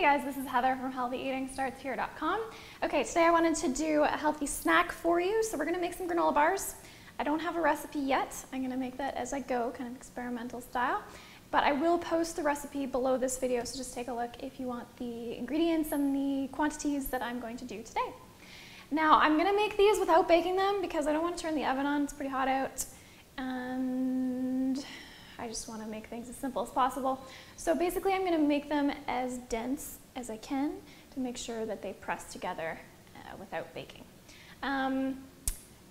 Hey guys, this is Heather from healthyeatingstartshere.com. Okay, today I wanted to do a healthy snack for you, so we're going to make some granola bars. I don't have a recipe yet. I'm going to make that as I go, kind of experimental style. But I will post the recipe below this video, so just take a look if you want the ingredients and the quantities that I'm going to do today. Now, I'm going to make these without baking them because I don't want to turn the oven on. It's pretty hot out. And I just want to make things as simple as possible. So basically I'm going to make them as dense as I can to make sure that they press together without baking.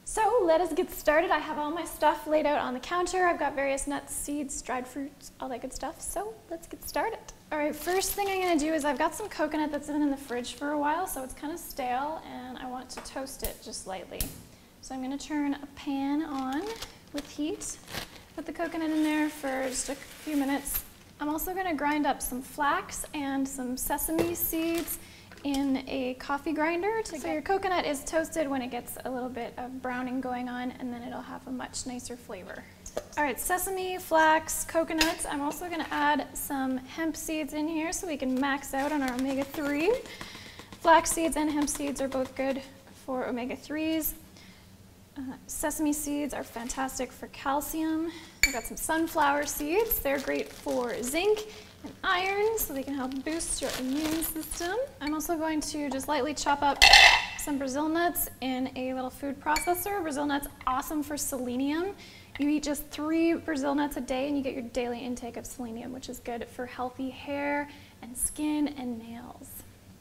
So let us get started. I have all my stuff laid out on the counter. I've got various nuts, seeds, dried fruits, all that good stuff. So let's get started. All right, first thing I'm going to do is I've got some coconut that's been in the fridge for a while, so it's kind of stale, and I want to toast it just lightly. So I'm going to turn a pan on with heat. Put the coconut in there for just a few minutes. I'm also going to grind up some flax and some sesame seeds in a coffee grinder. So your coconut is toasted when it gets a little bit of browning going on, and then it'll have a much nicer flavor. All right, sesame, flax, coconut. I'm also going to add some hemp seeds in here so we can max out on our omega-3. Flax seeds and hemp seeds are both good for omega-3s. Sesame seeds are fantastic for calcium. I've got some sunflower seeds. They're great for zinc and iron, so they can help boost your immune system. I'm also going to just lightly chop up some Brazil nuts in a little food processor. Brazil nuts, awesome for selenium. You eat just 3 Brazil nuts a day and you get your daily intake of selenium, which is good for healthy hair and skin and nails.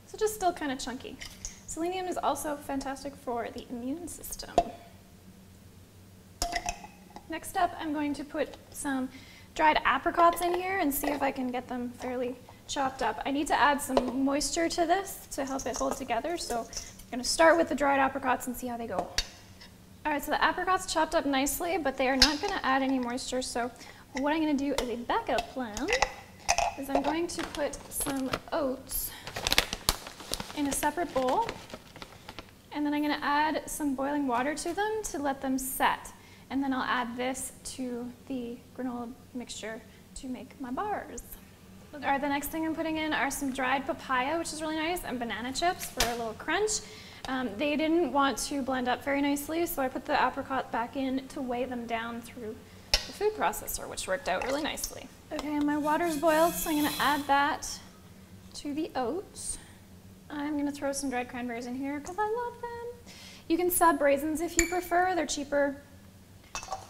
So just still kind of chunky. Selenium is also fantastic for the immune system. Next up, I'm going to put some dried apricots in here and see if I can get them fairly chopped up. I need to add some moisture to this to help it hold together, so I'm going to start with the dried apricots and see how they go. All right, so the apricots chopped up nicely, but they are not going to add any moisture, so what I'm going to do as a backup plan is I'm going to put some oats in a separate bowl, and then I'm going to add some boiling water to them to let them set. And then I'll add this to the granola mixture to make my bars. All right, the next thing I'm putting in are some dried papaya, which is really nice, and banana chips for a little crunch. They didn't want to blend up very nicely, so I put the apricot back in to weigh them down through the food processor, which worked out really nicely. Okay, and my water's boiled, so I'm gonna add that to the oats. I'm gonna throw some dried cranberries in here because I love them. You can sub raisins if you prefer, they're cheaper.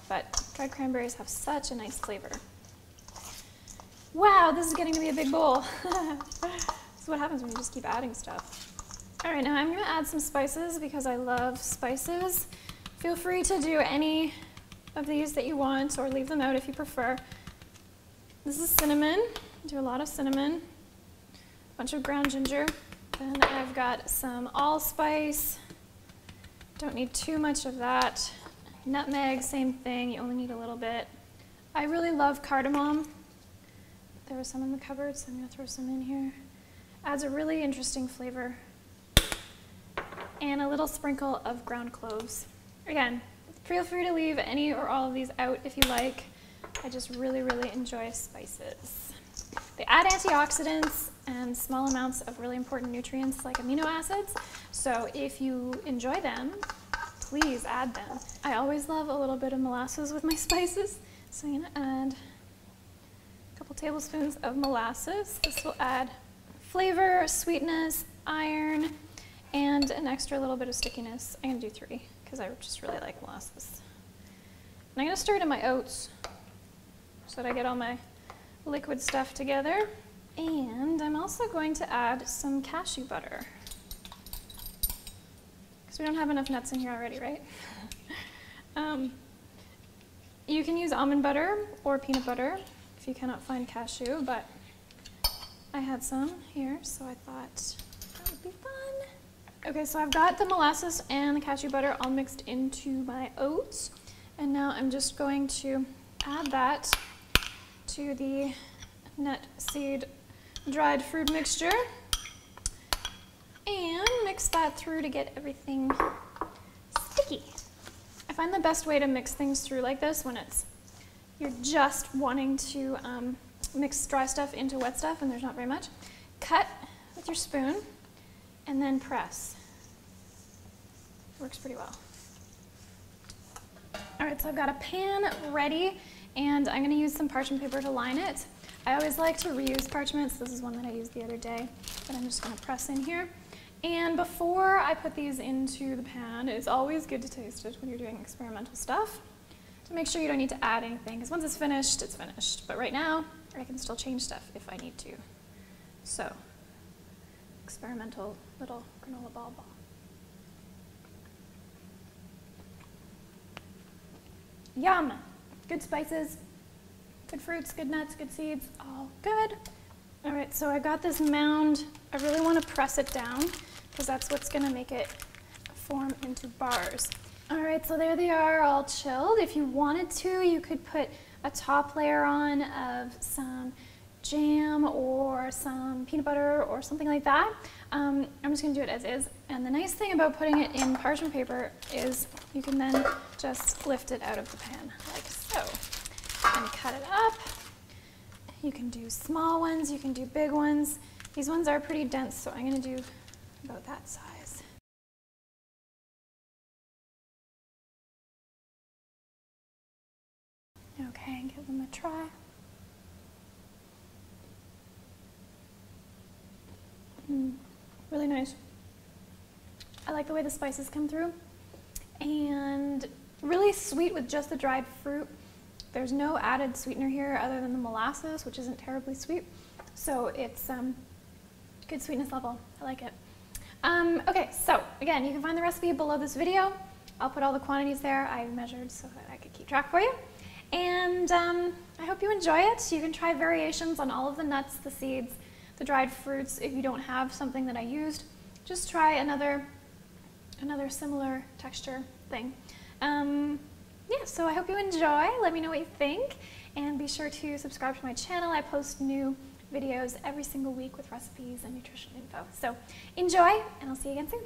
But dried cranberries have such a nice flavor. Wow, this is getting to be a big bowl. This is what happens when you just keep adding stuff. All right, now I'm going to add some spices because I love spices. Feel free to do any of these that you want or leave them out if you prefer. This is cinnamon. I do a lot of cinnamon. A bunch of ground ginger. Then I've got some allspice. Don't need too much of that. Nutmeg, same thing, you only need a little bit. I really love cardamom. There was some in the cupboard, so I'm going to throw some in here. Adds a really interesting flavor. And a little sprinkle of ground cloves. Again, feel free to leave any or all of these out if you like. I just really, really enjoy spices. They add antioxidants and small amounts of really important nutrients like amino acids. So if you enjoy them, please add them. I always love a little bit of molasses with my spices, so I'm going to add a couple tablespoons of molasses. This will add flavor, sweetness, iron, and an extra little bit of stickiness. I'm going to do 3 because I just really like molasses. And I'm going to stir it in my oats so that I get all my liquid stuff together. And I'm also going to add some cashew butter. We don't have enough nuts in here already, right? You can use almond butter or peanut butter if you cannot find cashew, but I had some here, so I thought that would be fun. Okay, so I've got the molasses and the cashew butter all mixed into my oats, and now I'm just going to add that to the nut seed dried fruit mixture. And mix that through to get everything sticky. I find the best way to mix things through like this when you're just wanting to mix dry stuff into wet stuff and there's not very much. Cut with your spoon and then press. Works pretty well. All right, so I've got a pan ready and I'm gonna use some parchment paper to line it. I always like to reuse parchments. This is one that I used the other day, but I'm just gonna press in here. And before I put these into the pan, it's always good to taste it when you're doing experimental stuff to make sure you don't need to add anything, because once it's finished. But right now, I can still change stuff if I need to. So, experimental little granola ball. Yum! Good spices, good fruits, good nuts, good seeds, all good. All right, so I got this mound. I really want to press it down because that's what's going to make it form into bars. All right, so there they are, all chilled. If you wanted to, you could put a top layer on of some jam or some peanut butter or something like that. I'm just going to do it as is. And the nice thing about putting it in parchment paper is you can then just lift it out of the pan like so and cut it up. You can do small ones, you can do big ones. These ones are pretty dense, so I'm going to do about that size. Okay, give them a try. Really nice. I like the way the spices come through. And really sweet with just the dried fruit. There's no added sweetener here other than the molasses, which isn't terribly sweet. So it's good sweetness level. I like it. Okay, so again, you can find the recipe below this video. I'll put all the quantities there I measured so that I could keep track for you. And I hope you enjoy it. You can try variations on all of the nuts, the seeds, the dried fruits. If you don't have something that I used, just try another similar texture thing. Yeah, so I hope you enjoy. Let me know what you think, and be sure to subscribe to my channel. I post new videos every single week with recipes and nutrition info. So enjoy, and I'll see you again soon.